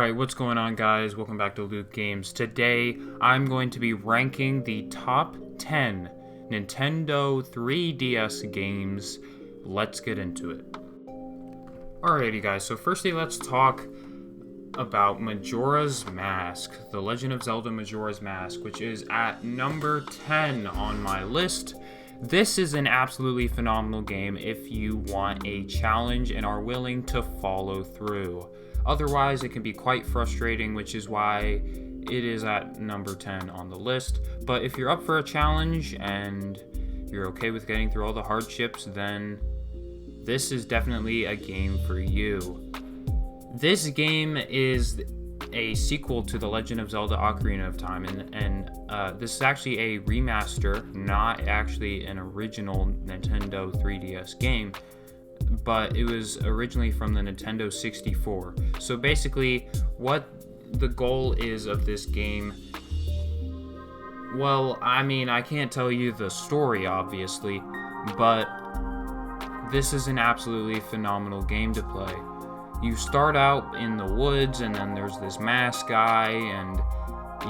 Alright, what's going on, guys? Welcome back to Luke Games. Today, I'm going to be ranking the top 10 Nintendo 3DS games. Let's get into it. Alrighty, guys, so firstly, let's talk about Majora's Mask, The Legend of Zelda Majora's Mask, which is at number 10 on my list. This is an absolutely phenomenal game if you want a challenge and are willing to follow through. Otherwise, it can be quite frustrating, which is why it is at number 10 on the list. But if you're up for a challenge and you're okay with getting through all the hardships, then this is definitely a game for you. This game is a sequel to The Legend of Zelda Ocarina of Time, and this is actually a remaster, not actually an original Nintendo 3DS game. But it was originally from the Nintendo 64. So basically, what the goal is of this game, well, I mean, I can't tell you the story, obviously, but this is an absolutely phenomenal game to play. You start out in the woods, and then there's this mask guy, and,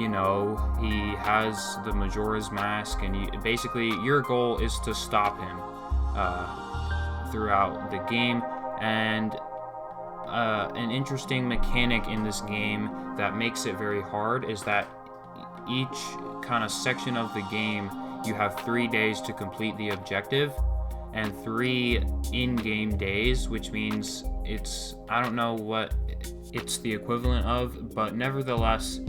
you know, he has the Majora's Mask, and basically, your goal is to stop him throughout the game. And an interesting mechanic in this game that makes it very hard is that each kind of section of the game, you have 3 days to complete the objective and 3 in-game days, which means it's, I don't know what it's the equivalent of, but nevertheless,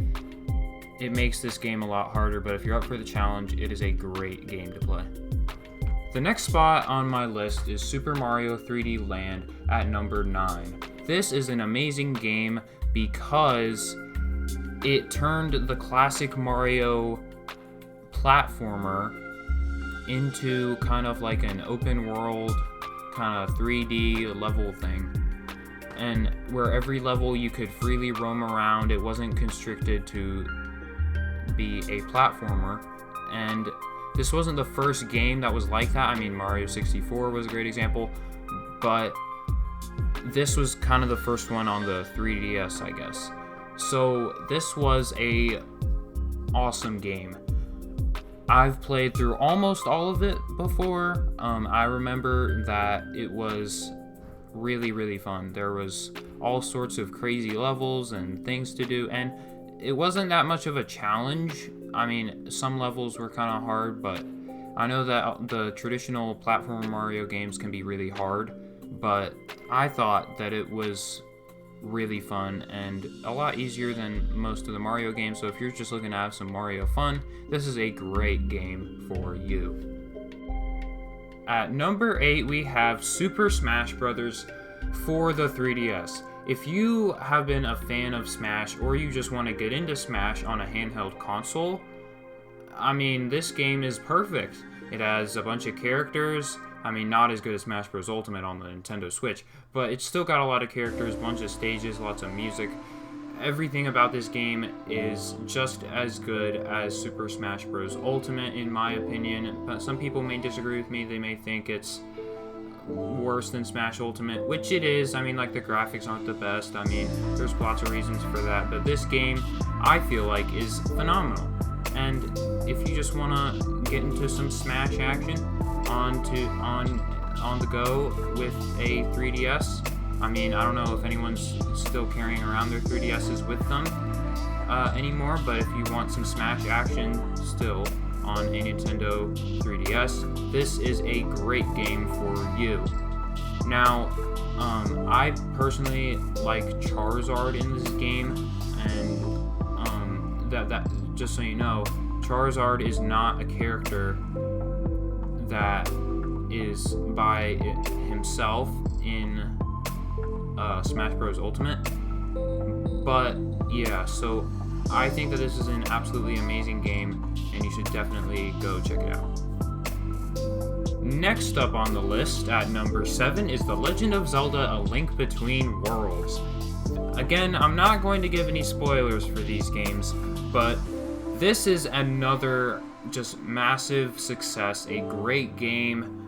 it makes this game a lot harder. But if you're up for the challenge, it is a great game to play. The next spot on my list is Super Mario 3D Land at number 9. This is an amazing game because it turned the classic Mario platformer into kind of like an open world kind of 3D level thing. And where every level you could freely roam around, it wasn't constricted to be a platformer. And this wasn't the first game that was like that. I mean, Mario 64 was a great example, but this was kind of the first one on the 3DS, I guess. So this was a awesome game. I've played through almost all of it before. I remember that it was really, really fun. There was all sorts of crazy levels and things to do, and it wasn't that much of a challenge. I mean, some levels were kind of hard, but I know that the traditional platform Mario games can be really hard, but I thought that it was really fun and a lot easier than most of the Mario games. So if you're just looking to have some Mario fun, this is a great game for you. At number 8, we have Super Smash Bros. For the 3DS. If you have been a fan of Smash, or you just want to get into Smash on a handheld console, I mean, this game is perfect. It has a bunch of characters. I mean, not as good as Smash Bros. Ultimate on the Nintendo Switch, but it's still got a lot of characters, bunch of stages, lots of music. Everything about this game is just as good as Super Smash Bros. Ultimate, in my opinion. But some people may disagree with me. They may think it's worse than Smash Ultimate, which it is. I mean, like, the graphics aren't the best. I mean, there's lots of reasons for that, but this game, I feel like, is phenomenal. And if you just want to get into some Smash action on the go with a 3DS, I mean, I don't know if anyone's still carrying around their 3DSs with them anymore, but if you want some Smash action still on a Nintendo 3DS, this is a great game for you. Now, I personally like Charizard in this game, and that just so you know, Charizard is not a character that is by himself in Smash Bros. Ultimate. But yeah, so I think that this is an absolutely amazing game, and you should definitely go check it out. Next up on the list at number 7 is The Legend of Zelda: A Link Between Worlds. Again, I'm not going to give any spoilers for these games, but this is another just massive success, a great game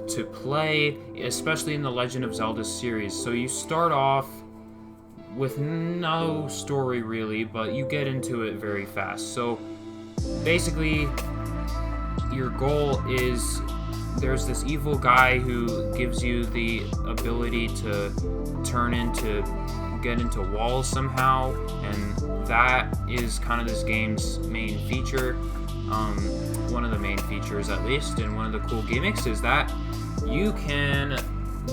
to play, especially in the Legend of Zelda series. So you start off with no story really, but you get into it very fast. So basically, your goal is, there's this evil guy who gives you the ability to get into walls somehow, and that is kind of this game's main feature. One of the main features at least, and one of the cool gimmicks is that you can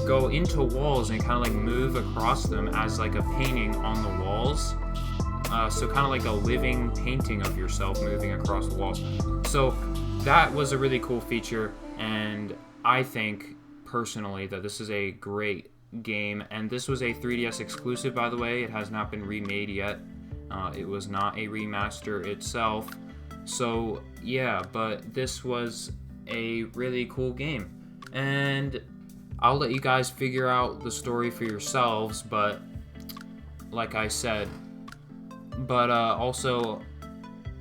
go into walls and kind of like move across them as like a painting on the walls. So kind of like a living painting of yourself moving across the walls. So that was a really cool feature, and I think personally that this is a great game. And this was a 3DS exclusive, by the way. It has not been remade yet. It was not a remaster itself. So yeah, but this was a really cool game, and I'll let you guys figure out the story for yourselves, but like I said, also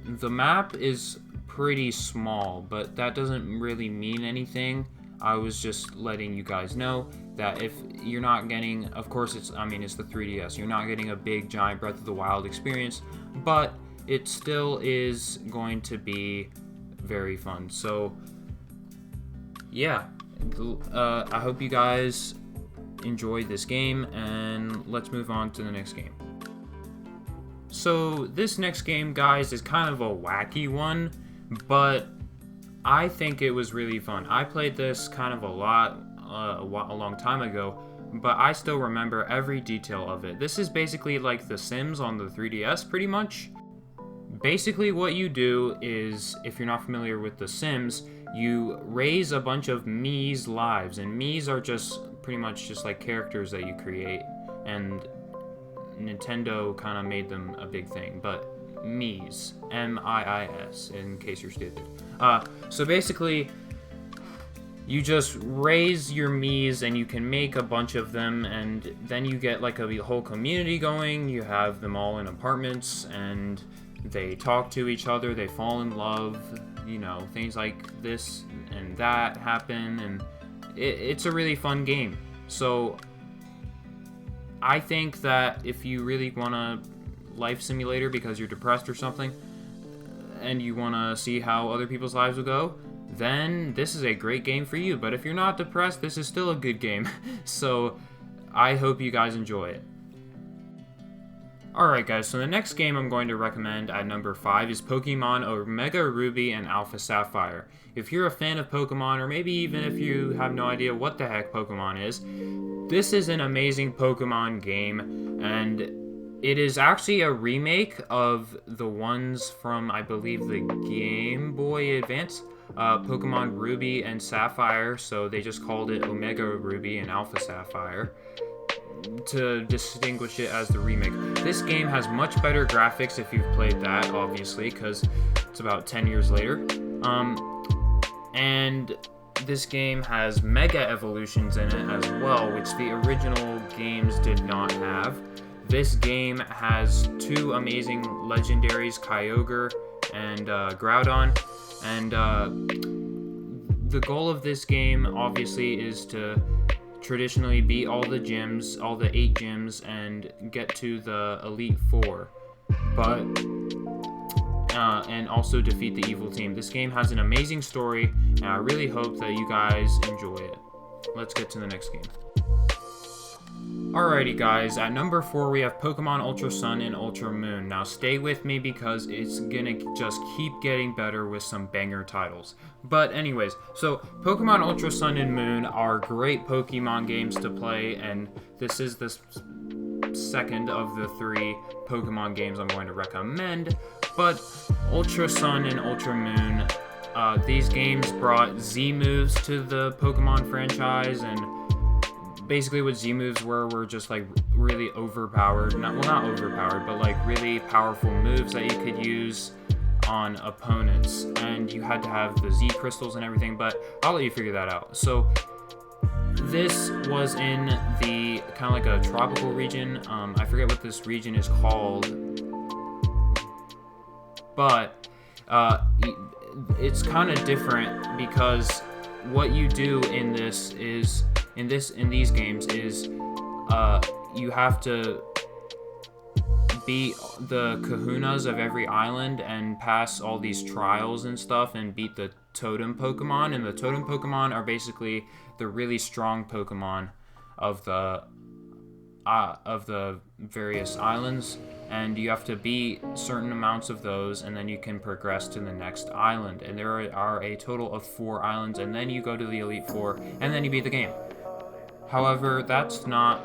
the map is pretty small, but that doesn't really mean anything. I was just letting you guys know that if you're not getting, of course it's the 3DS, you're not getting a big giant Breath of the Wild experience, but it still is going to be very fun. So yeah, I hope you guys enjoyed this game, and let's move on to the next game. So this next game, guys, is kind of a wacky one, but I think it was really fun. I played this kind of a long time ago, but I still remember every detail of it. This is basically like The Sims on the 3DS, pretty much. Basically what you do is, if you're not familiar with The Sims, you raise a bunch of Mii's lives, and Mii's are just pretty much just like characters that you create, and Nintendo kind of made them a big thing, but Mii's, M-I-I-S, in case you're stupid. So basically, you just raise your Mii's, and you can make a bunch of them, and then you get like a whole community going. You have them all in apartments, and they talk to each other, they fall in love, you know, things like this and that happen, and it's a really fun game. So I think that if you really want a life simulator because you're depressed or something, and you want to see how other people's lives will go, then this is a great game for you. But if you're not depressed, this is still a good game. So I hope you guys enjoy it. Alright guys, so the next game I'm going to recommend at number 5 is Pokemon Omega Ruby and Alpha Sapphire. If you're a fan of Pokemon, or maybe even if you have no idea what the heck Pokemon is, this is an amazing Pokemon game, and it is actually a remake of the ones from, I believe, the Game Boy Advance, Pokemon Ruby and Sapphire, so they just called it Omega Ruby and Alpha Sapphire to distinguish it as the remake. This game has much better graphics if you've played that, obviously, because it's about 10 years later. And this game has Mega Evolutions in it as well, which the original games did not have. This game has 2 amazing legendaries, Kyogre and Groudon, and the goal of this game, obviously, is to traditionally beat all the gyms, all the 8 gyms, and get to the Elite 4, but and also defeat the evil team. This game has an amazing story, and I really hope that you guys enjoy it. Let's get to the next game. Alrighty guys, at number 4 we have Pokemon Ultra Sun and Ultra Moon. Now stay with me because it's gonna just keep getting better with some banger titles. But anyways, so Pokemon Ultra Sun and Moon are great Pokemon games to play, and this is the second of the 3 Pokemon games I'm going to recommend. But Ultra Sun and Ultra Moon, these games brought Z moves to the Pokemon franchise, and basically what Z moves were just like really overpowered, not overpowered, but like really powerful moves that you could use on opponents, and you had to have the Z crystals and everything, but I'll let you figure that out. So this was in the kind of like a tropical region. I forget what this region is called, but it's kind of different because what you do in this is in these games is you have to beat the kahunas of every island and pass all these trials and stuff and beat the totem Pokemon. And the totem Pokemon are basically the really strong Pokemon of the various islands, and you have to beat certain amounts of those, and then you can progress to the next island. And there are a total of 4 islands, and then you go to the Elite Four, and then you beat the game. However, that's not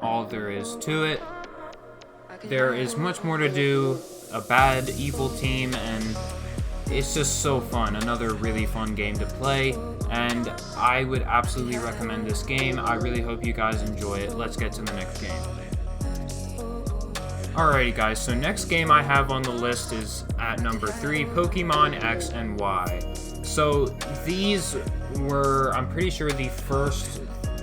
all there is to it. There is much more to do, a bad, evil team, and it's just so fun. Another really fun game to play, and I would absolutely recommend this game. I really hope you guys enjoy it. Let's get to the next game. Alrighty guys, so next game I have on the list is at number 3, Pokemon X and Y. So these were, I'm pretty sure, the first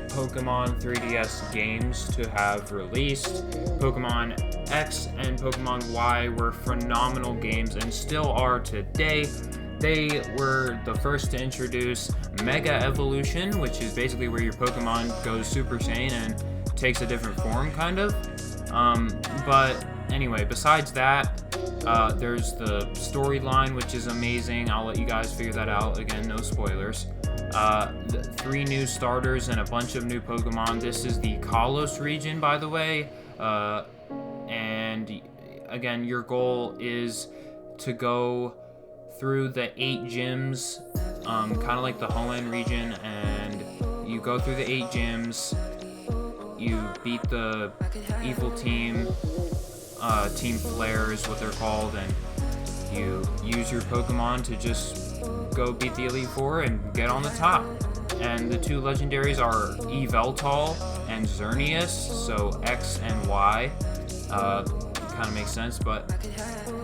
Pokemon 3DS games to have released. Pokemon X and Pokemon Y were phenomenal games and still are today. They were the first to introduce Mega Evolution, which is basically where your Pokemon goes Super Saiyan and takes a different form, kind of. But anyway, besides that, there's the storyline, which is amazing. I'll let you guys figure that out. Again, no spoilers. 3 new starters and a bunch of new Pokemon. This is the Kalos region, by the way. And again, your goal is to go through the 8 gyms, kind of like the Hoenn region, and you go through the 8 gyms. You beat the evil team, Team Flare is what they're called, and you use your Pokemon to just go beat the Elite Four and get on the top. And the 2 legendaries are Yveltal and Xerneas, so X and Y. Kind of makes sense, but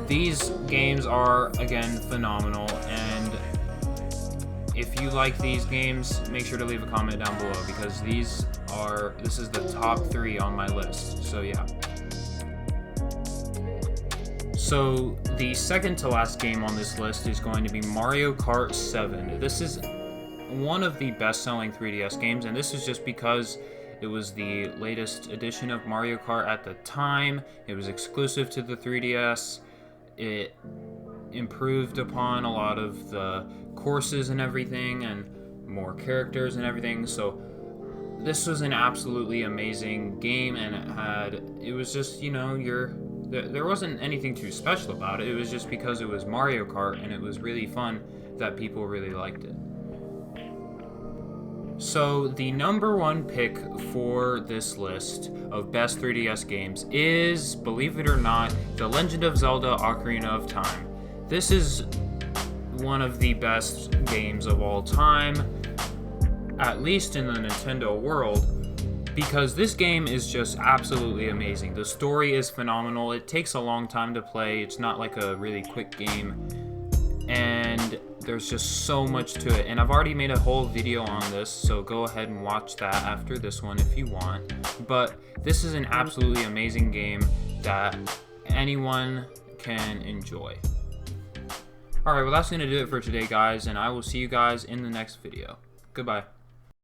these games are, again, phenomenal, and if you like these games, make sure to leave a comment down below, because this is the top 3 on my list. So yeah. So the second to last game on this list is going to be Mario Kart 7. This is one of the best-selling 3DS games, and this is just because it was the latest edition of Mario Kart at the time. It was exclusive to the 3DS. It improved upon a lot of the courses and everything, and more characters and everything. So this was an absolutely amazing game, and it was just, you know, there wasn't anything too special about it. It was just because it was Mario Kart and it was really fun that people really liked it. So the number 1 pick for this list of best 3DS games is, believe it or not, The Legend of Zelda: Ocarina of Time. This is one of the best games of all time, at least in the Nintendo world, because this game is just absolutely amazing. The story is phenomenal. It takes a long time to play. It's not like a really quick game, and there's just so much to it. And I've already made a whole video on this, so go ahead and watch that after this one if you want. But this is an absolutely amazing game that anyone can enjoy. Alright, well that's going to do it for today, guys, and I will see you guys in the next video. Goodbye.